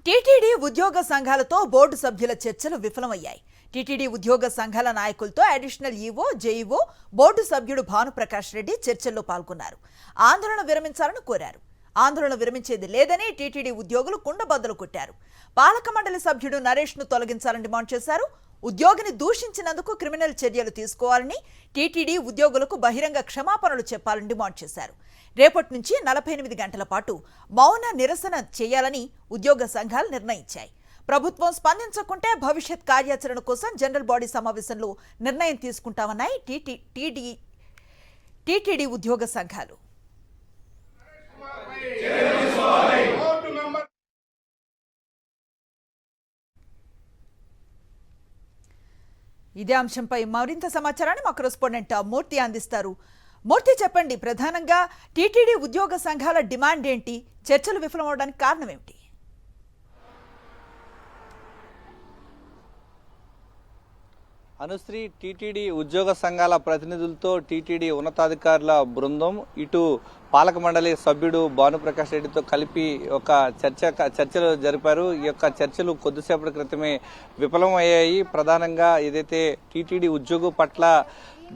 TTD ఉద్యోగ సంఘాలతో board సభ్యుల చర్చలు విఫలమయ్యాయి. టీటీడీ ఉద్యోగ సంఘాల నాయకులతో అడిషనల్ ఈవో, జేఈఓ, బోర్డు సభ్యుడు భానుప్రకాష్ రెడ్డి చర్చల్లో పాల్గొన్నారు. ఆందోళన విరమించాలని కోరారు. ఆందోళన విరమించేది లేదని టీటీడీ ఉద్యోగులు కుండబద్దలు కొట్టారు. పాలక మండలి సభ్యుడు నరేష్ ను తొలగించాలని డిమాండ్ చేశారు. ఉద్యోగిని దూషించినందుకు క్రిమినల్ చర్యలు తీసుకోవాలని, టీటీడీ ఉద్యోగులకు బహిరంగ క్షమాపణలు చెప్పాలని డిమాండ్ చేశారు. రేపటి నుంచి 48 గంటల పాటు మౌన నిరసన చేయాలని ఉద్యోగ సంఘాలు నిర్ణయించాయి. ప్రభుత్వం స్పందించకుంటే భవిష్యత్ కార్యాచరణ కోసం జనరల్ బాడీ సమావేశంలో నిర్ణయం తీసుకుంటామన్నాయి టీటీడీ ఉద్యోగ సంఘాలు. ఇదే అంశంపై మరింత సమాచారాన్ని మా కరెస్పాండెంట్ మూర్తి అందిస్తారు. మూర్తి, చెప్పండి, ప్రధానంగా టీటీడీ ఉద్యోగ సంఘాల డిమాండ్ ఏంటి? చర్చలు విఫలమవడానికి కారణం ఏమిటి? అనుశ్రీ, టీటీడీ ఉద్యోగ సంఘాల ప్రతినిధులతో టీటీడీ ఉన్నతాధికారుల బృందం ఇటు పాలక మండలి సభ్యుడు భానుప్రకాష్ రెడ్డితో కలిపి ఒక చర్చలు జరిపారు. ఈ యొక్క చర్చలు కొద్దిసేపటి క్రితమే విఫలమయ్యాయి. ప్రధానంగా ఏదైతే టీటీడీ ఉద్యోగం పట్ల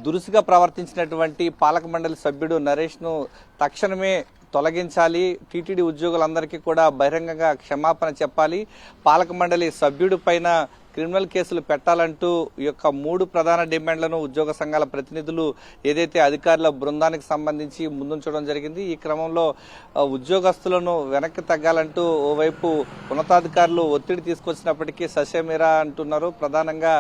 దురుసుగా ప్రవర్తించినటువంటి పాలక మండలి సభ్యుడు నరేష్ ను తక్షణమే తొలగించాలి, టీటీడీ ఉద్యోగులందరికీ కూడా బహిరంగంగా క్షమాపణ చెప్పాలి, పాలక మండలి సభ్యుడి పైన క్రిమినల్ కేసులు పెట్టాలంటూ ఈ యొక్క 3 ప్రధాన డిమాండ్లను ఉద్యోగ సంఘాల ప్రతినిధులు ఏదైతే అధికారుల బృందానికి సంబంధించి ముందుంచడం జరిగింది. ఈ క్రమంలో ఉద్యోగస్తులను వెనక్కి తగ్గాలంటూ ఓవైపు ఉన్నతాధికారులు ఒత్తిడి తీసుకొచ్చినప్పటికీ ససేమిరా అంటున్నారు. ప్రధానంగా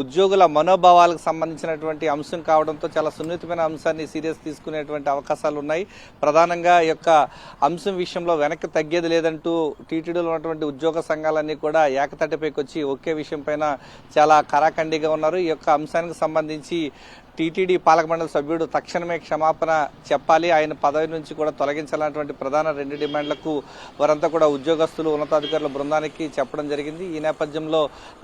ఉద్యోగుల మనోభావాలకు సంబంధించినటువంటి అంశం కావడంతో చాలా సున్నితమైన అంశాన్ని సీరియస్ తీసుకునేటువంటి అవకాశాలు ఉన్నాయి. ప్రధానంగా ఈ యొక్క అంశం విషయంలో వెనక్కి తగ్గేది లేదంటూ టీటీడీలో ఉన్నటువంటి ఉద్యోగ సంఘాలన్నీ కూడా ఏకతాటిపైకి వచ్చి ఒకే విషయం పైన చాలా కరాఖండిగా ఉన్నారు. ఈ యొక్క అంశానికి సంబంధించి టీటీడీ పాలక మండలి సభ్యుడు తక్షణమే క్షమాపణ చెప్పాలి, ఆయన పదవి నుంచి కూడా తొలగించాలన్నటువంటి ప్రధాన 2 డిమాండ్లకు వారంతా కూడా ఉద్యోగస్తులు ఉన్నతాధికారుల బృందానికి చెప్పడం జరిగింది. ఈ నేపథ్యంలో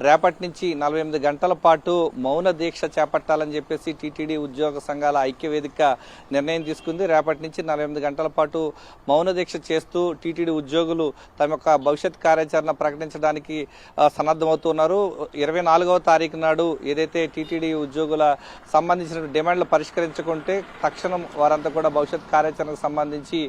రేపటి నుంచి 48 గంటల పాటు మౌన దీక్ష చేపట్టాలని చెప్పేసి టీటీడీ ఉద్యోగ సంఘాల ఐక్యవేదిక నిర్ణయం తీసుకుంది. రేపటి నుంచి 48 గంటల పాటు మౌన దీక్ష చేస్తూ టీటీడీ ఉద్యోగులు తమ యొక్క భవిష్యత్ కార్యాచరణ ప్రకటించడానికి సన్నద్ధమవుతున్నారు. 24వ తారీఖు నాడు ఏదైతే టీటీడీ ఉద్యోగుల సంబంధించిన డిమాండ్లు పరిష్కరించుకుంటే తక్షణం వారంతా కూడా భవిష్యత్ కార్యాచరణకు సంబంధించి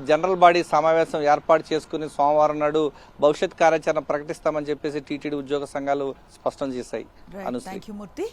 జనరల్ బాడీ సమావేశం ఏర్పాటు చేసుకుని సోమవారం నాడు భవిష్యత్ కార్యాచరణ ప్రకటిస్తామని చెప్పేసి టీటీడీ ఉద్యోగ సంఘాలు స్పష్టం చేశాయి. అనుశ్రీ.